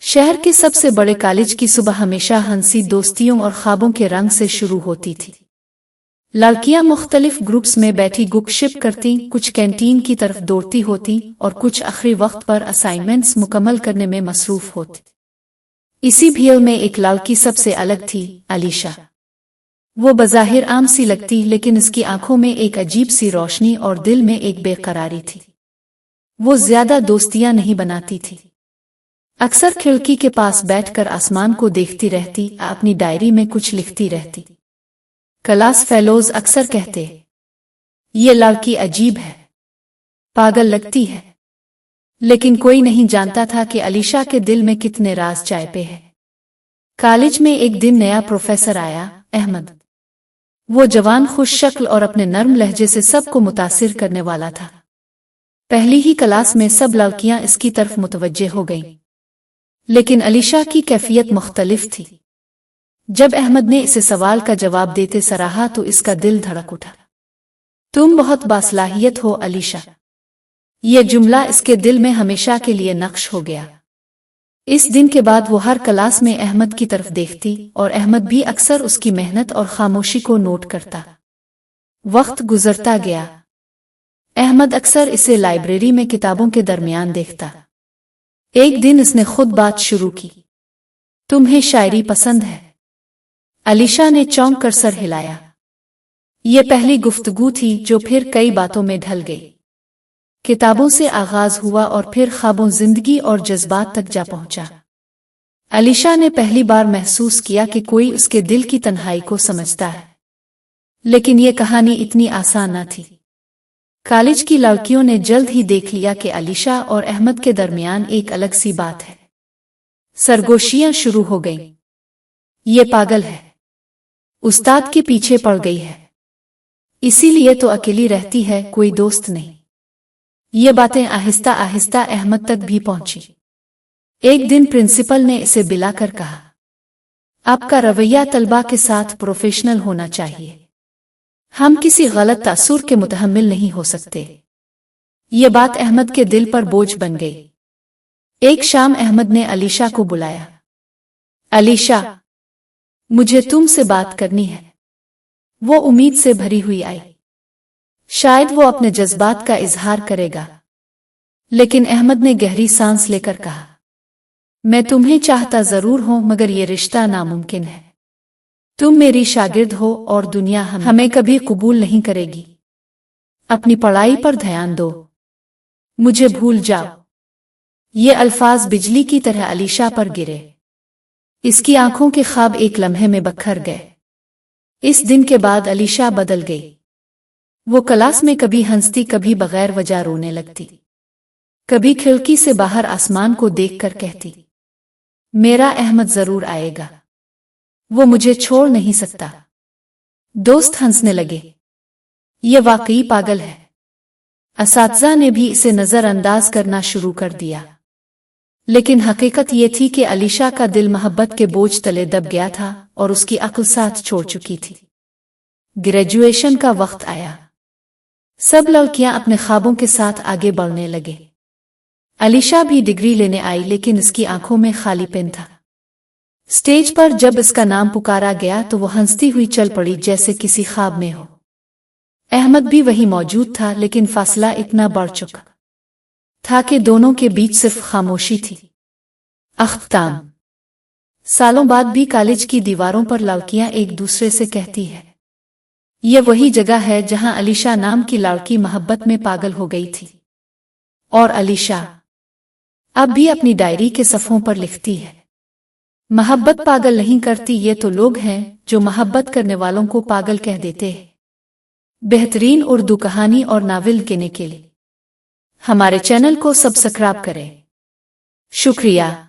शहर के सबसे बड़े कॉलेज की सुबह हमेशा हंसी, दोस्तियों और ख्वाबों के रंग से शुरू होती थी। लड़कियां मुख्तलिफ ग्रुप्स में बैठी गुपशप करती, कुछ कैंटीन की तरफ दौड़ती होती और कुछ आखिरी वक्त पर असाइनमेंट्स मुकम्मल करने में मसरूफ होती। इसी भीड़ में एक लड़की सबसे अलग थी, अलीशा। वो बज़ाहिर आम सी लगती, लेकिन उसकी आंखों में एक अजीब सी रोशनी और दिल में एक बेकरारी थी। वो ज्यादा दोस्तियां नहीं बनाती थी। अक्सर खिड़की के पास बैठकर आसमान को देखती रहती, अपनी डायरी में कुछ लिखती रहती। क्लास फेलोज अक्सर कहते, ये लड़की अजीब है, पागल लगती है। लेकिन कोई नहीं जानता था कि अलीशा के दिल में कितने राज चाहते हैं। कॉलेज में एक दिन नया प्रोफेसर आया, अहमद। वो जवान, खुश शक्ल और अपने नर्म लहजे से सबको मुतासिर करने वाला था। पहली ही क्लास में सब लड़कियां इसकी तरफ मुतवज्जे हो गईं। लेकिन अलीशा की कैफियत मुख्तलिफ थी। जब अहमद ने इसे सवाल का जवाब देते सराहा तो इसका दिल धड़क उठा। तुम बहुत बासलाहियत हो अलीशा। यह जुमला इसके दिल में हमेशा के लिए नक्श हो गया। इस दिन के बाद वो हर क्लास में अहमद की तरफ देखती और अहमद भी अक्सर उसकी मेहनत और खामोशी को नोट करता। वक्त गुजरता गया। अहमद अक्सर इसे लाइब्रेरी में किताबों के दरमियान देखता। एक दिन इसने खुद बात शुरू की, तुम्हें शायरी पसंद है? अलीशा ने चौंक कर सर हिलाया। ये पहली गुफ्तगू थी जो फिर कई बातों में ढल गई। किताबों से आगाज हुआ और फिर ख्वाबों, जिंदगी और जज्बात तक जा पहुंचा। अलीशा ने पहली बार महसूस किया कि कोई उसके दिल की तन्हाई को समझता है। लेकिन यह कहानी इतनी आसान न थी। कॉलेज की लड़कियों ने जल्द ही देख लिया कि अलीशा और अहमद के दरमियान एक अलग सी बात है। सरगोशियां शुरू हो गईं। ये पागल है, उस्ताद के पीछे पड़ गई है, इसीलिए तो अकेली रहती है, कोई दोस्त नहीं। ये बातें आहिस्ता आहिस्ता अहमद तक भी पहुंची। एक दिन प्रिंसिपल ने इसे बुलाकर कहा, आपका रवैया तलबा के साथ प्रोफेशनल होना चाहिए। हम किसी गलत तासुर के मुतहम्मिल नहीं हो सकते। ये बात अहमद के दिल पर बोझ बन गई। एक शाम अहमद ने अलीशा को बुलाया। अलीशा, मुझे तुमसे बात करनी है। वो उम्मीद से भरी हुई आई। शायद वो अपने जज्बात का इजहार करेगा। लेकिन अहमद ने गहरी सांस लेकर कहा, मैं तुम्हें चाहता जरूर हूं, मगर ये रिश्ता नामुमकिन है। तुम मेरी शागिर्द हो और दुनिया हमें कभी कबूल नहीं करेगी। अपनी पढ़ाई पर ध्यान दो, मुझे भूल जाओ। ये अल्फाज बिजली की तरह अलीशा पर गिरे। इसकी आंखों के ख्वाब एक लम्हे में बखर गए। इस दिन के बाद अलीशा बदल गई। वो क्लास में कभी हंसती, कभी बगैर वजह रोने लगती, कभी खिड़की से बाहर आसमान को देखकर कहती, मेरा अहमद जरूर आएगा, वो मुझे छोड़ नहीं सकता। दोस्त हंसने लगे, ये वाकई पागल है। असातिज़ा ने भी इसे नजरअंदाज करना शुरू कर दिया। लेकिन हकीकत ये थी कि अलीशा का दिल मोहब्बत के बोझ तले दब गया था और उसकी अक्ल साथ छोड़ चुकी थी। ग्रेजुएशन का वक्त आया। सब लड़कियां अपने ख्वाबों के साथ आगे बढ़ने लगे। अलीशा भी डिग्री लेने आई, लेकिन इसकी आंखों में खालीपन था। स्टेज पर जब इसका नाम पुकारा गया तो वो हंसती हुई चल पड़ी जैसे किसी ख्वाब में हो। अहमद भी वहीं मौजूद था, लेकिन फासला इतना बढ़ चुका था कि दोनों के बीच सिर्फ खामोशी थी। अख्ताम। सालों बाद भी कॉलेज की दीवारों पर लड़कियां एक दूसरे से कहती है, ये वही जगह है जहां अलीशा नाम की लड़की मोहब्बत में पागल हो गई थी। और अलीशा अब भी अपनी डायरी के सफ़ों पर लिखती है, मोहब्बत पागल नहीं करती, ये तो लोग हैं जो मोहब्बत करने वालों को पागल कह देते हैं। बेहतरीन उर्दू कहानी और नावल के लिए हमारे चैनल को सब्सक्राइब करें। शुक्रिया।